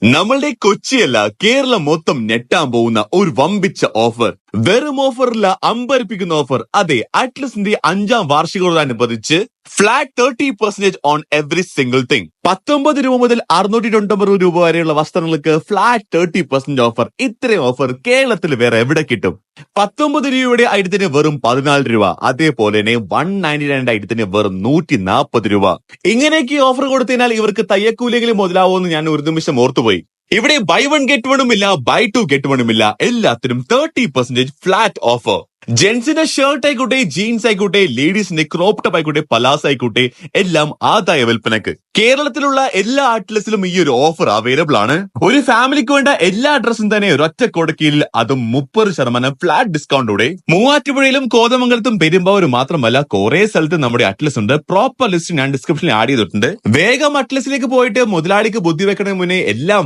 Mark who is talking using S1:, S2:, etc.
S1: നമ്മളുടെ കൊച്ചിയല്ല കേരളം മൊത്തം ഞെട്ടാൻ പോകുന്ന ഒരു വമ്പിച്ച ഓഫർ. വെറും ഓഫറില്ല, അമ്പരിപ്പിക്കുന്ന ഓഫർ. അതെ, അറ്റ്ലസിന്റെ 5ാം വാർഷികത്തോടനുബന്ധിച്ച് flat 30% on every single thing. 19 രൂപ മുതൽ 699 രൂപ വരെയുള്ള വസ്ത്രങ്ങൾക്ക് ഫ്ലാറ്റ് 30% ഓഫർ. ഇത്രയും ഓഫർ കേരളത്തിൽ വേറെ എവിടെ കിട്ടും? 19 രൂപയുടെ ഐറ്റത്തിന് വെറും 14 രൂപ, അതേപോലെ തന്നെ 199 ഐറ്റത്തിന് വെറും 140 രൂപ. ഇങ്ങനെയൊക്കെ ഓഫർ കൊടുത്തതിനാൽ ഇവർക്ക് തയ്യക്കൂലിയെങ്കിലും മുതലാവുമെന്ന് ഞാൻ ഒരു നിമിഷം ഓർത്തുപോയി. ഇവിടെ ബൈ വൺ ഗെറ്റ് വണ്ണും ഇല്ല, ബൈ ടു ഗെറ്റ് വണ്ണും ഇല്ല. എല്ലാത്തിനും 30% ഫ്ലാറ്റ് ഓഫർ. ജെന്റ്സിന്റെ ഷർട്ട് ആയിക്കോട്ടെ, ജീൻസ് ആയിക്കോട്ടെ, ലേഡീസിന്റെ ക്രോപ്പ് ടോപ്പ് ആയിക്കോട്ടെ, പലാസ് ആയിക്കോട്ടെ, എല്ലാം ആദായ വിൽപ്പനക്ക്. കേരളത്തിലുള്ള എല്ലാ ഔട്ട്ലെറ്റ്സിലും ഈ ഒരു ഓഫർ അവൈലബിൾ ആണ്. ഒരു ഫാമിലിക്ക് വേണ്ട എല്ലാ ഡ്രസ്സും തന്നെ ഒരൊറ്റ കൊടക്കീഴിൽ, അതും 30% ഫ്ലാറ്റ് ഡിസ്കൗണ്ടോടെ. മൂവാറ്റുപുഴയിലും കോതമംഗലത്തും പെരുമ്പാവൂരും മാത്രമല്ല, കുറെ സ്ഥലത്ത് നമ്മുടെ അറ്റ്ലസ് ഉണ്ട്. പ്രോപ്പർ ലിസ്റ്റ് ഞാൻ ഡിസ്ക്രിപ്ഷനിൽ ആഡ് ചെയ്തിട്ടുണ്ട്. വേഗം അറ്റ്ലസിലേക്ക് പോയിട്ട് മുതലാളിക്ക് ബുദ്ധി വെക്കണതിന് മുന്നേ എല്ലാം